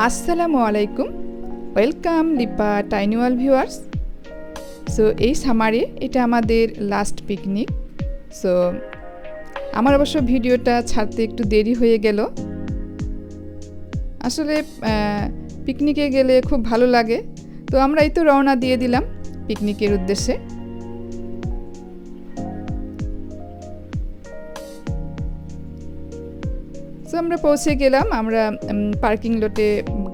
আসসালামু আলাইকুম, welcome Lipa tiny world viewers. So এই সামারে এটা আমাদের লাস্ট পিকনিক। সো আমার অবশ্য ভিডিওটা ছাড়তে একটু দেরি হয়ে গেল। আসলে পিকনিকে গেলে খুব ভালো লাগে, তো আমরা এই তো রওনা দিয়ে দিলাম পিকনিকের উদ্দেশ্যে। সো আমরা পৌঁছে গেলাম, আমরা পার্কিং লটে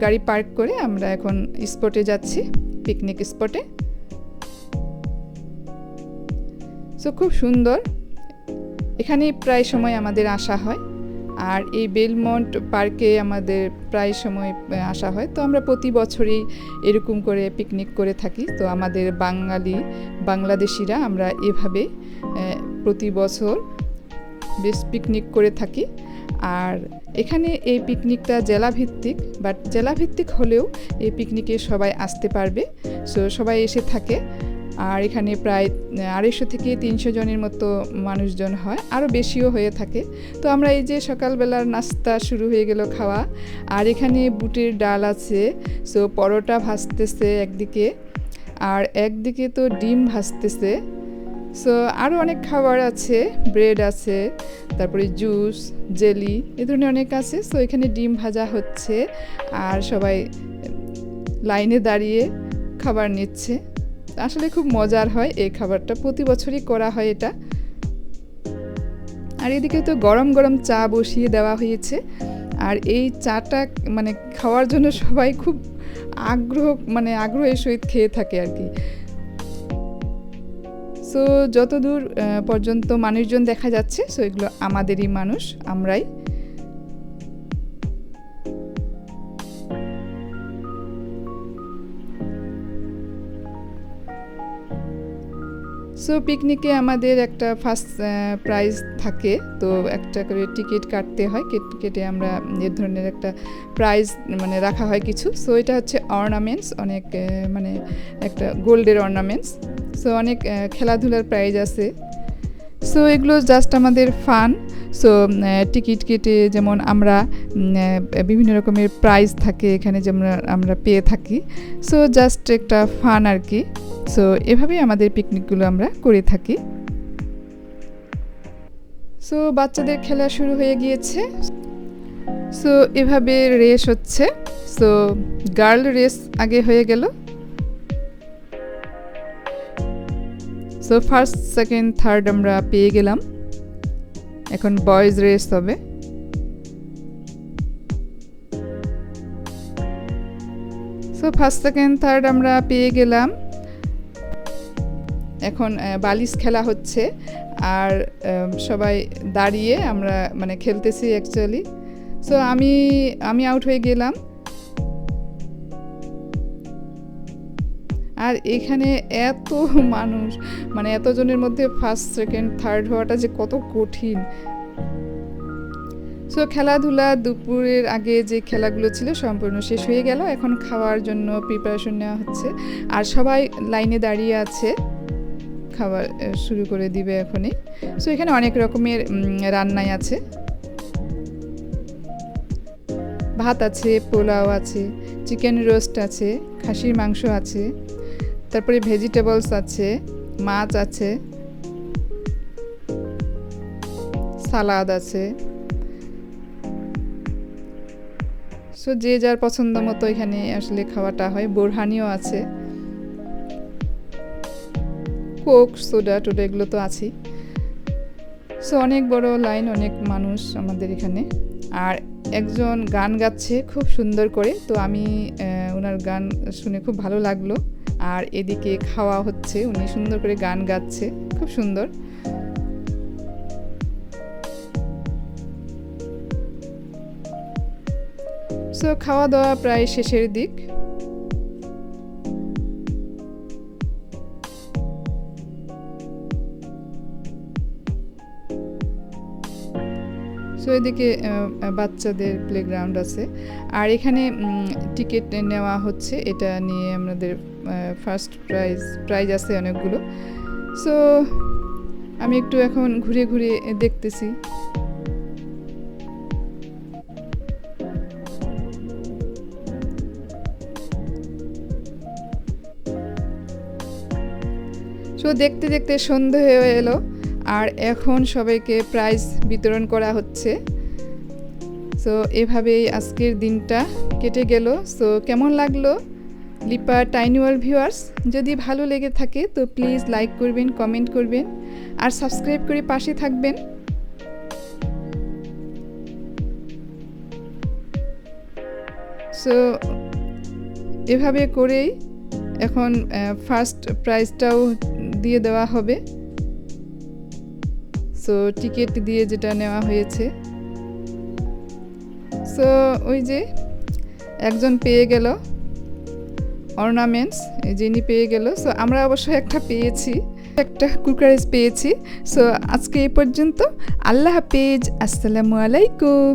গাড়ি পার্ক করে আমরা এখন স্পটে যাচ্ছি, পিকনিক স্পটে। সো খুব সুন্দর, এখানে প্রায় সময় আমাদের আসা হয়, আর এই বেলমন্ট পার্কে আমাদের প্রায় সময় আসা হয়। তো আমরা প্রতি বছরই এরকম করে পিকনিক করে থাকি। তো আমাদের বাংলাদেশিরা আমরা এভাবে প্রতি বছর বেশ পিকনিক করে থাকি। আর এখানে এই পিকনিকটা জেলাভিত্তিক, বাট জেলাভিত্তিক হলেও এই পিকনিকে সবাই আসতে পারবে। সো সবাই এসে থাকে, আর এখানে প্রায় 250 থেকে 300 জনের মতো মানুষজন হয়, আরও বেশিও হয়ে থাকে। তো আমরা এই যে সকালবেলার নাস্তা শুরু হয়ে গেল খাওয়া, আর এখানে বুটের ডাল আছে, সো পরোটা ভাজতেছে একদিকে, আর একদিকে তো ডিম ভাজতেছে। সো আরও অনেক খাবার আছে, ব্রেড আছে, তারপরে জুস, জেলি, এ ধরনের অনেক আছে। সো এখানে ডিম ভাজা হচ্ছে, আর সবাই লাইনে দাঁড়িয়ে খাবার নিচ্ছে। আসলে খুব মজার হয় এই খাবারটা, প্রতি বছরই করা হয় এটা। আর এদিকে তো গরম গরম চা বসিয়ে দেওয়া হয়েছে, আর এই চাটা মানে খাওয়ার জন্য সবাই খুব আগ্রহের সহিত খেয়ে থাকে আর কি। সো যতদূর পর্যন্ত মানুষজন দেখা যাচ্ছে, সো এগুলো আমাদেরই মানুষ, আমরাই। সো পিকনিকে আমাদের একটা ফার্স্ট প্রাইজ থাকে, তো একটা করে টিকিট কাটতে হয়, কেটে আমরা এ ধরনের একটা প্রাইজ রাখা হয় কিছু। সো এটা হচ্ছে অর্নামেন্টস, অনেক একটা গোল্ডের অর্নামেন্টস। সো অনেক খেলাধুলার প্রাইজ আছে। সো এগুলো জাস্ট আমাদের ফান। সো টিকিট কেটে যেমন আমরা বিভিন্ন রকমের প্রাইজ থাকে এখানে, যেমন আমরা পেয়ে থাকি। সো জাস্ট একটা ফান আর কি। সো এভাবেই আমাদের পিকনিকগুলো আমরা করে থাকি। সো বাচ্চাদের খেলা শুরু হয়ে গিয়েছে। সো এভাবে রেস হচ্ছে। সো গার্ল রেস আগে হয়ে গেল। সো ফার্স্ট, সেকেন্ড, থার্ড আমরা পেয়ে গেলাম। এখন বয়েজ রেস হবে। সো ফার্স্ট, সেকেন্ড, থার্ড আমরা পেয়ে গেলাম। এখন বালিশ খেলা হচ্ছে, আর সবাই দাঁড়িয়ে আমরা খেলতেছি অ্যাকচুয়ালি। সো আমি আউট হয়ে গেলাম। আর এখানে এত মানুষ, এতজনের মধ্যে ফার্স্ট, সেকেন্ড, থার্ড হওয়াটা যে কত কঠিন। সো খেলাধুলা দুপুরের আগে যে খেলাগুলো ছিল সম্পূর্ণ শেষ হয়ে গেল। এখন খাওয়ার জন্য প্রিপারেশন নেওয়া হচ্ছে, আর সবাই লাইনে দাঁড়িয়ে আছে, খাবার শুরু করে দিবে এখনই। সো এখানে অনেক রকমের রান্নাই আছে, ভাত আছে, পোলাও আছে, চিকেন রোস্ট আছে, খাসির মাংস আছে, তারপরে ভেজিটেবলস আছে, মাছ আছে, সালাদ আছে। সো যে যার পছন্দ মতো এখানে আসলে খাওয়াটা হয়। বোরহানিও আছে, কোক, সোডা টোডা এগুলো তো আছেই। সো অনেক বড় লাইন, অনেক মানুষ আমাদের এখানে। আর একজন গান গাচ্ছে খুব সুন্দর করে, তো আমি ওনার গান শুনে খুব ভালো লাগলো। আর এদিকে খাওয়া হচ্ছে, উনি সুন্দর করে গান গাচ্ছে, খুব সুন্দর। সো খাওয়া দাওয়া প্রায় শেষের দিক। সো এদিকে বাচ্চাদের প্লেগ্রাউন্ড আছে, আর এখানে টিকিট নেওয়া হচ্ছে, এটা নিয়ে আমাদের ফার্স্ট প্রাইজ আছে অনেকগুলো। সো আমি একটু এখন ঘুরে ঘুরে দেখতেছি। তো দেখতে দেখতে সন্ধে হয়ে এলো আর এখন সবাইকে প্রাইজ বিতরণ করা হচ্ছে। সো এভাবেই আজকের দিনটা কেটে গেল। সো কেমন লাগলো লিপা টাইনি ওয়ার্ল্ড ভিউয়ার্স? যদি ভালো লেগে থাকে তো প্লিজ লাইক করবেন, কমেন্ট করবেন আর সাবস্ক্রাইব করে পাশে থাকবেন। সো এভাবে করেই এখন ফার্স্ট প্রাইজটাও দিয়ে দেওয়া হবে। সো টিকিট দিয়ে যেটা নেওয়া হয়েছে। সো ওই যে একজন পেয়ে গেল অর্নামেন্টস, যিনি পেয়ে গেল। সো আমরা অবশ্য একটা পেয়েছি, একটা কুকারেজ পেয়েছি। সো আজকে এই পর্যন্ত। আল্লাহ হাফেজ, আসসালামু আলাইকুম।